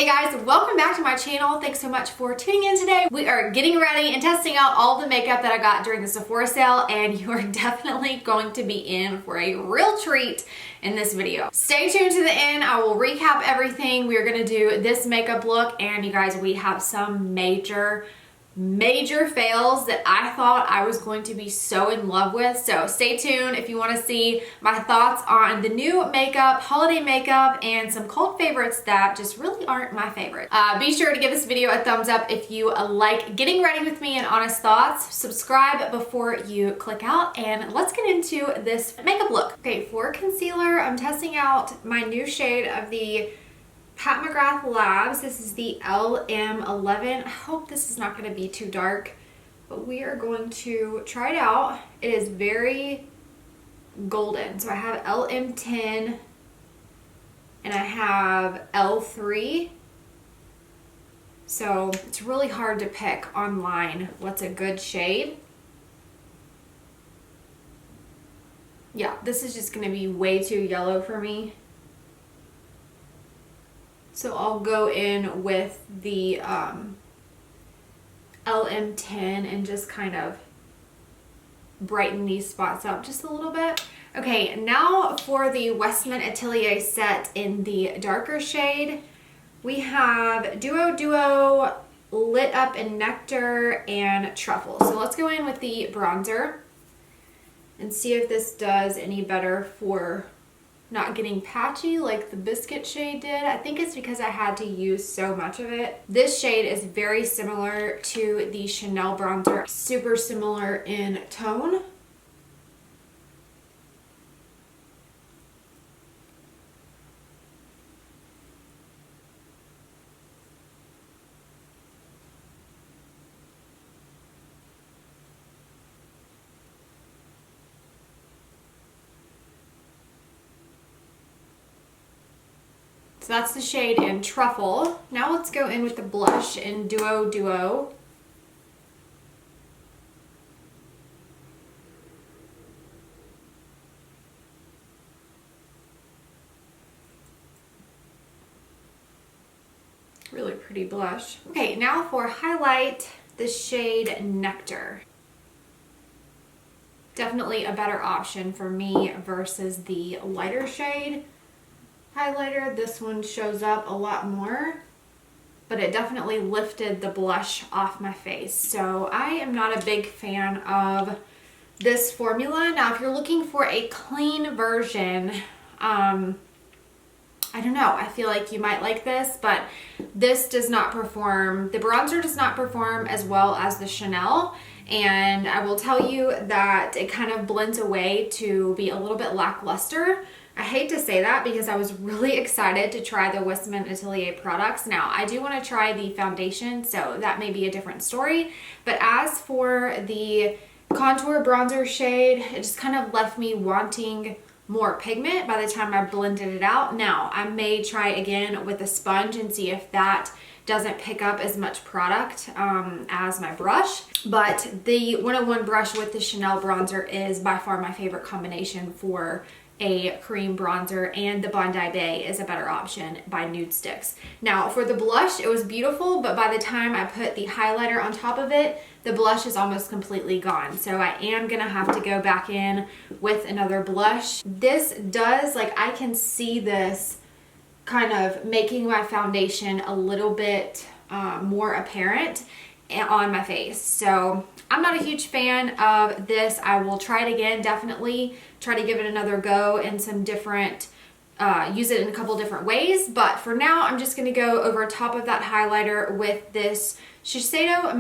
Hey guys, welcome back to my channel. Thanks so much for tuning in today. We are getting ready and testing out all the makeup that I got during the Sephora sale, and you are definitely going to be in for a real treat in this video. Stay tuned to the end. I will recap everything. We are gonna do this makeup look, and you guys, we have some major fails that I thought I was going to be so in love with. So stay tuned if you want to see my thoughts on the new makeup, holiday makeup, and some cult favorites that just really aren't my favorite. Be sure to give this video a thumbs up if you like getting ready with me and honest thoughts. Subscribe before you click out, and let's get into this makeup look. Okay, for concealer, I'm testing out my new shade of the Pat McGrath Labs. This is the LM11. I hope this is not going to be too dark, but we are going to try it out. It is very golden. So I have LM10 and I have L3. So it's really hard to pick online what's a good shade. Yeah, this is just going to be way too yellow for me. So I'll go in with the LM10 and just kind of brighten these spots up just a little bit. Okay, now for the Westman Atelier set in the darker shade, we have Duo, Lit Up in Nectar, and Truffle. So let's go in with the bronzer and see if this does any better for not getting patchy like the biscuit shade did. I think it's because I had to use so much of it. This shade is very similar to the Chanel bronzer, super similar in tone. So that's the shade in Truffle. Now let's go in with the blush in Duo. Really pretty blush. Okay, now for highlight, the shade Nectar. Definitely a better option for me versus the lighter shade highlighter. This one shows up a lot more, but it definitely lifted the blush off my face. So I am not a big fan of this formula. Now, if you're looking for a clean version, I don't know, I feel like you might like this, but this does not perform, the bronzer does not perform as well as the Chanel. And I will tell you that it kind of blends away to be a little bit lackluster. I hate to say that because I was really excited to try the Westman Atelier products. Now, I do want to try the foundation, so that may be a different story. But as for the contour bronzer shade, it just kind of left me wanting more pigment by the time I blended it out. Now, I may try again with a sponge and see if that doesn't pick up as much product as my brush. But the 101 brush with the Chanel bronzer is by far my favorite combination for a cream bronzer, and the Bondi Bay is a better option by Nude Sticks. Now for the blush, it was beautiful, but by the time I put the highlighter on top of it, the blush is almost completely gone. So I am gonna have to go back in with another blush. This does, like, I can see this kind of making my foundation a little bit more apparent on my face. So I'm not a huge fan of this. I will try it again, definitely try to give it another go in some different, use it in a couple different ways. But for now, I'm just gonna go over top of that highlighter with this Shiseido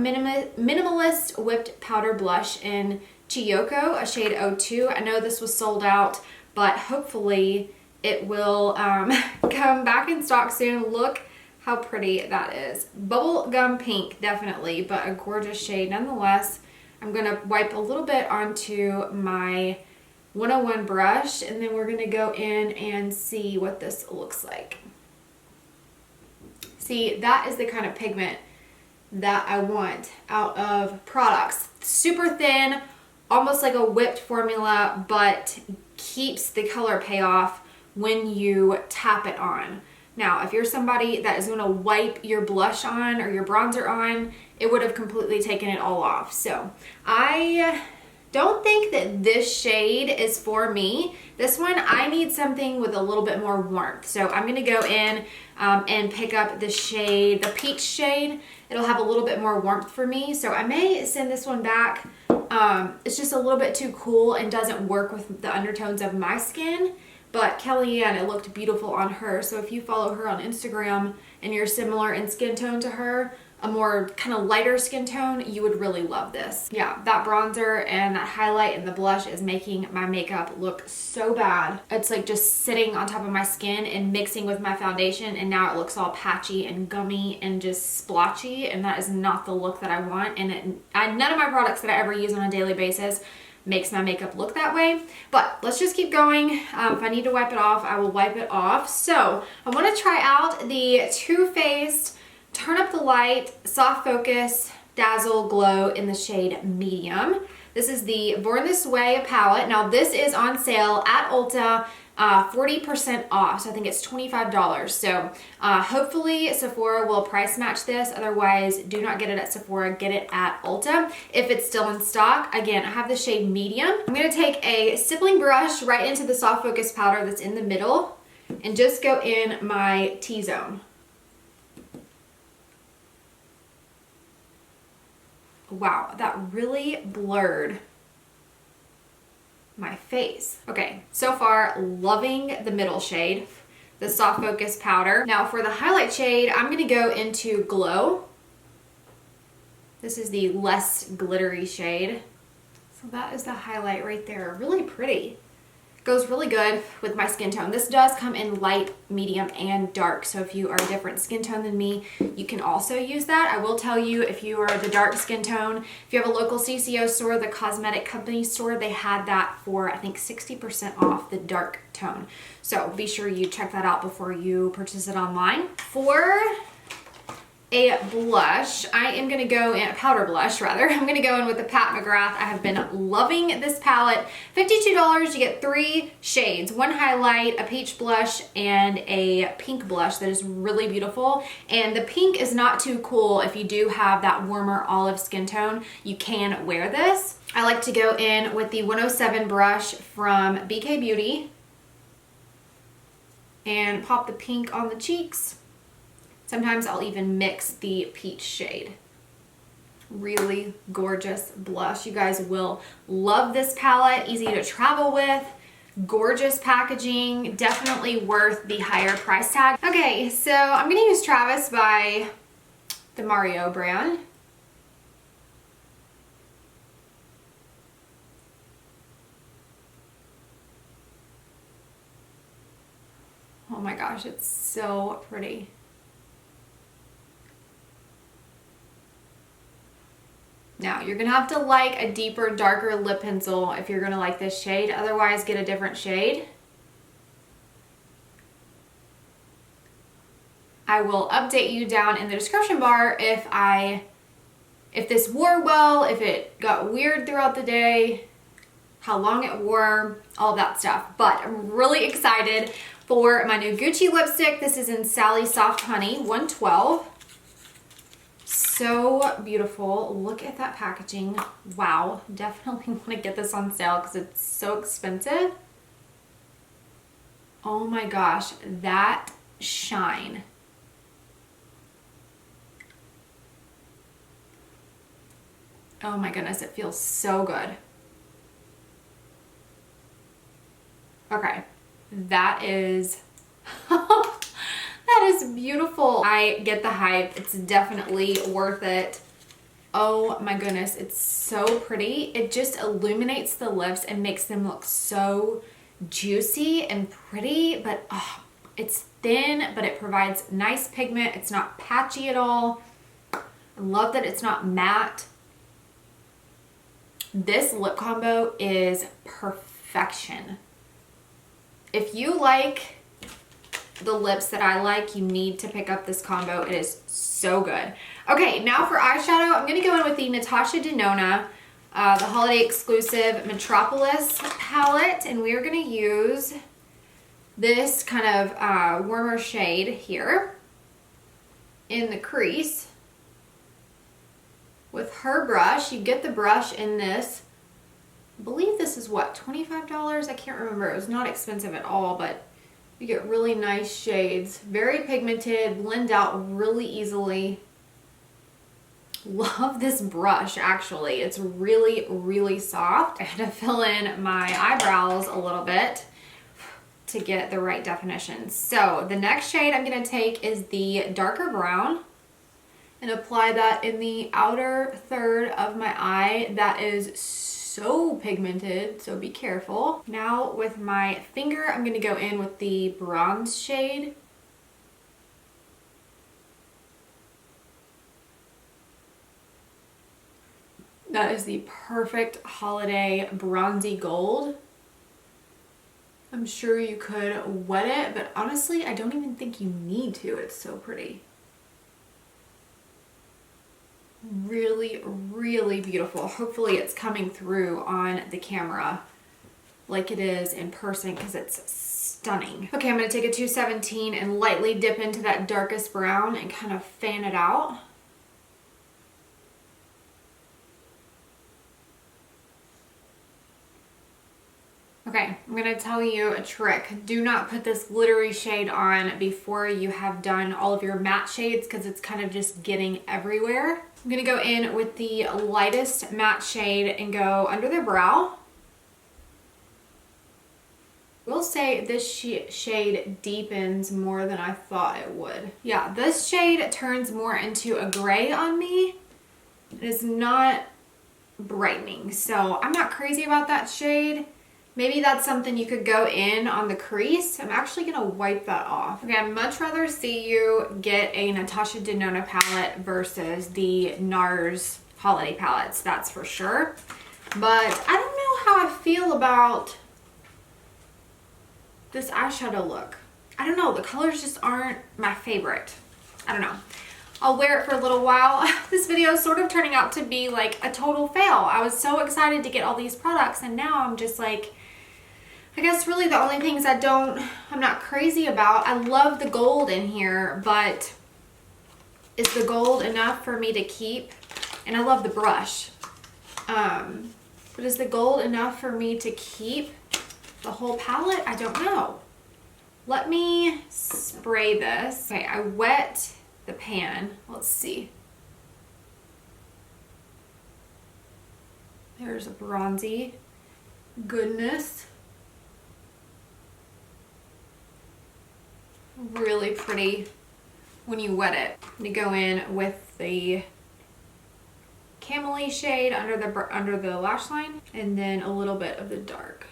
Minimalist Whipped Powder Blush in Chiyoko, a shade 02. I know this was sold out, but hopefully it will come back in stock soon. Look how pretty that is. Bubblegum pink, definitely, but a gorgeous shade nonetheless. I'm gonna wipe a little bit onto my 101 brush, and then we're gonna go in and see what this looks like. See, that is the kind of pigment that I want out of products. Super thin, almost like a whipped formula, but keeps the color payoff when you tap it on. Now, if you're somebody that is gonna wipe your blush on or your bronzer on, it would have completely taken it all off. So I don't think that this shade is for me. This one, I need something with a little bit more warmth. So I'm gonna go in and pick up the shade, the peach shade. It'll have a little bit more warmth for me. So I may send this one back. It's just a little bit too cool and doesn't work with the undertones of my skin. But Kellyanne, it looked beautiful on her. So if you follow her on Instagram and you're similar in skin tone to her, a more kind of lighter skin tone, you would really love this. Yeah, that bronzer and that highlight and the blush is making my makeup look so bad. It's like just sitting on top of my skin and mixing with my foundation, and now it looks all patchy and gummy and just splotchy, and that is not the look that I want. And none of my products that I ever use on a daily basis makes my makeup look that way. But let's just keep going. If I need to wipe it off, I will wipe it off. So I want to try out the Too Faced Turn Up the Light Soft Focus Dazzle Glow in the shade Medium. This is the Born This Way palette. Now this is on sale at Ulta, 40% off. So I think it's $25. So hopefully Sephora will price match this. Otherwise, do not get it at Sephora, get it at Ulta if it's still in stock. Again, I have the shade Medium. I'm gonna take a stippling brush right into the soft focus powder that's in the middle and just go in my T-zone. Wow, that really blurred my face. Okay, so far loving the middle shade, the soft focus powder. Now for the highlight shade, I'm gonna go into Glow. This is the less glittery shade. So that is the highlight right there, really pretty. Goes really good with my skin tone. This does come in light, medium, and dark. So if you are a different skin tone than me, you can also use that. I will tell you, if you are the dark skin tone, if you have a local CCO store, the cosmetic company store, they had that for, I think, 60% off the dark tone. So be sure you check that out before you purchase it online. For a blush, I am gonna go in, a powder blush rather, I'm gonna go in with the Pat McGrath. I have been loving this palette. $52, you get 3 shades, 1 highlight, a peach blush, and a pink blush that is really beautiful. And the pink is not too cool if you do have that warmer olive skin tone. You can wear this. I like to go in with the 107 brush from BK Beauty and pop the pink on the cheeks. Sometimes I'll even mix the peach shade. Really gorgeous blush. You guys will love this palette. Easy to travel with. Gorgeous packaging. Definitely worth the higher price tag. Okay, so I'm gonna use Travis by the Mario brand. Oh my gosh, it's so pretty. Now, you're gonna have to like a deeper, darker lip pencil if you're gonna like this shade. Otherwise, get a different shade. I will update you down in the description bar if this wore well, if it got weird throughout the day, how long it wore, all that stuff. But I'm really excited for my new Gucci lipstick. This is in Sally Soft Honey 112. So beautiful. Look at that packaging. Wow, definitely want to get this on sale because it's so expensive. Oh my gosh, that shine. Oh my goodness, it feels so good. Okay, that is that is beautiful. I get the hype. It's definitely worth it. Oh my goodness, it's so pretty. It just illuminates the lips and makes them look so juicy and pretty, but oh, it's thin, but it provides nice pigment. It's not patchy at all. I love that it's not matte. This lip combo is perfection. If you like the lips that I like, you need to pick up this combo. It is so good. Okay, now for eyeshadow, I'm gonna go in with the Natasha Denona, the holiday exclusive Metropolis palette, and we are gonna use this kind of warmer shade here in the crease with her brush. You get the brush in this, I believe this is what, $25? I can't remember. It was not expensive at all, but you get really nice shades. Very pigmented, blend out really easily. Love this brush, actually. It's really, really soft. I had to fill in my eyebrows a little bit to get the right definition. So the next shade I'm gonna take is the darker brown and apply that in the outer third of my eye. That is so pigmented, so be careful. Now with my finger, I'm gonna go in with the bronze shade. That is the perfect holiday bronzy gold. I'm sure you could wet it, but honestly, I don't even think you need to. It's so pretty. Really, really beautiful. Hopefully it's coming through on the camera like it is in person because it's stunning. Okay, I'm gonna take a 217 and lightly dip into that darkest brown and kind of fan it out. Okay, I'm gonna tell you a trick. Do not put this glittery shade on before you have done all of your matte shades because it's kind of just getting everywhere. I'm gonna go in with the lightest matte shade and go under the brow. We'll say this shade deepens more than I thought it would. Yeah, this shade turns more into a gray on me. It is not brightening, so I'm not crazy about that shade. Maybe that's something you could go in on the crease. I'm actually gonna wipe that off. Okay, I'd much rather see you get a Natasha Denona palette versus the NARS holiday palettes, that's for sure. But I don't know how I feel about this eyeshadow look. I don't know, the colors just aren't my favorite. I don't know. I'll wear it for a little while. This video is sort of turning out to be like a total fail. I was so excited to get all these products and now I'm just like, I guess really the only things I'm not crazy about. I love the gold in here, but is the gold enough for me to keep? And I love the brush. But is the gold enough for me to keep the whole palette? I don't know. Let me spray this. Okay, I wet the pan. Let's see. There's a bronzy goodness. Really pretty when you wet it. I'm gonna go in with the camely shade under the lash line and then a little bit of the dark.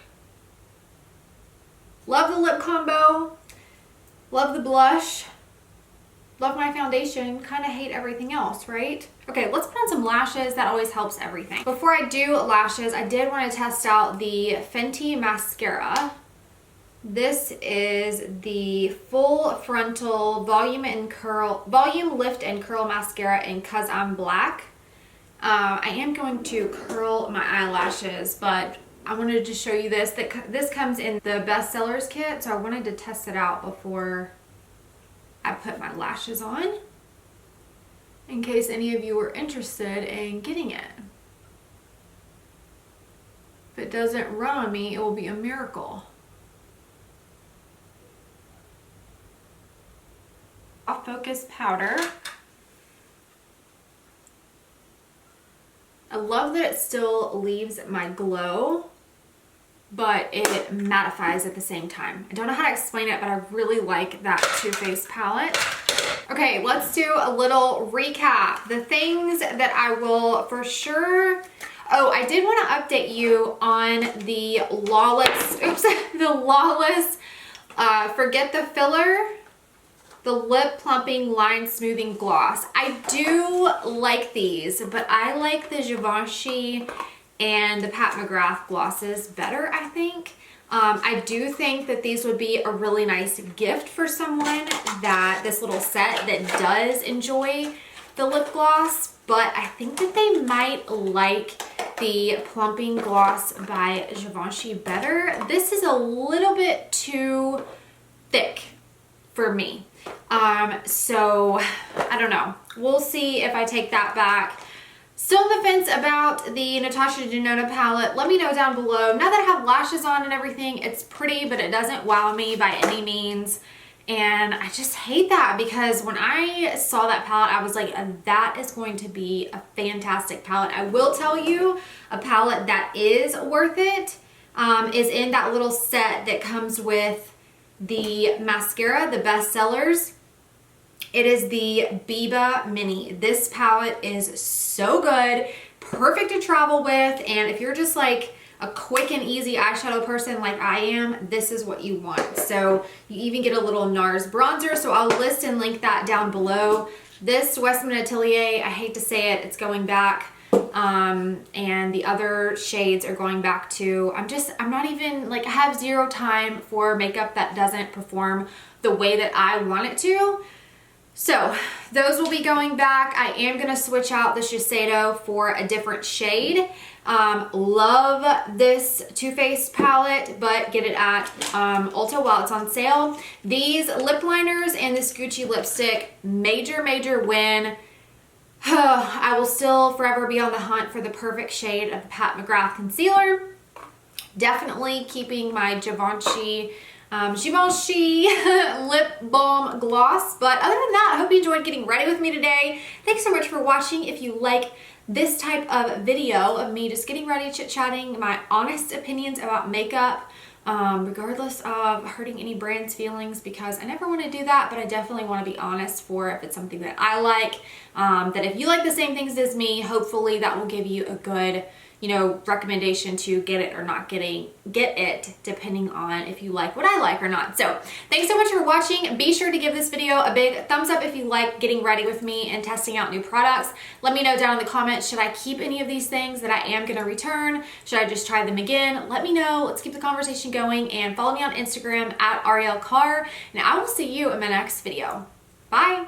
Love the lip combo. Love the blush. Love my foundation. Kind of hate everything else, right? Okay, let's put on some lashes. That always helps everything. Before I do lashes, I did want to test out the Fenty mascara. This is the full frontal volume lift and curl mascara in Cause I'm Black. I am going to curl my eyelashes, but I wanted to show you this. This comes in the bestsellers kit, so I wanted to test it out before I put my lashes on, in case any of you were interested in getting it. If it doesn't run on me, it will be a miracle. Off focus powder. I love that it still leaves my glow, but it mattifies at the same time. I don't know how to explain it, but I really like that Too Faced palette. Okay, let's do a little recap. The things that I will for sure... Oh, I did want to update you on the Lawless Forget the Filler, the Lip Plumping Line Smoothing Gloss. I do like these, but I like the Givenchy and the Pat McGrath glosses better, I think. I do think that these would be a really nice gift for someone, this little set that does enjoy the lip gloss, but I think that they might like the Plumping Gloss by Givenchy better. This is a little bit too thick for me. So I don't know. We'll see if I take that back. Still on the fence about the Natasha Denona palette. Let me know down below. Now that I have lashes on and everything, it's pretty, but it doesn't wow me by any means. And I just hate that, because when I saw that palette, I was like, that is going to be a fantastic palette. I will tell you, a palette that is worth it is in that little set that comes with the mascara, the best sellers. It is the Biba Mini. This palette is so good, perfect to travel with, and if you're just like a quick and easy eyeshadow person like I am, this is what you want. So you even get a little NARS bronzer, so I'll list and link that down below. This Westman Atelier, I hate to say it, it's going back. And the other shades are going back to, I'm not even, like, I have zero time for makeup that doesn't perform the way that I want it to. So those will be going back. I am going to switch out the Shiseido for a different shade. Love this Too Faced palette, but get it at Ulta while it's on sale. These lip liners and this Gucci lipstick, major win. I will still forever be on the hunt for the perfect shade of the Pat McGrath concealer. Definitely keeping my Givenchy lip balm gloss. But other than that, I hope you enjoyed getting ready with me today. Thanks so much for watching. If you like this type of video of me just getting ready, chit-chatting, my honest opinions about makeup, regardless of hurting any brand's feelings, because I never want to do that, but I definitely want to be honest for if it's something that I like, that if you like the same things as me, hopefully that will give you a good, you know, recommendation to get it or not get it, depending on if you like what I like or not. So thanks so much for watching. Be sure to give this video a big thumbs up if you like getting ready with me and testing out new products. Let me know down in the comments, should I keep any of these things that I am going to return? Should I just try them again? Let me know. Let's keep the conversation going, and follow me on Instagram at Arielle Carr, and I will see you in my next video. Bye.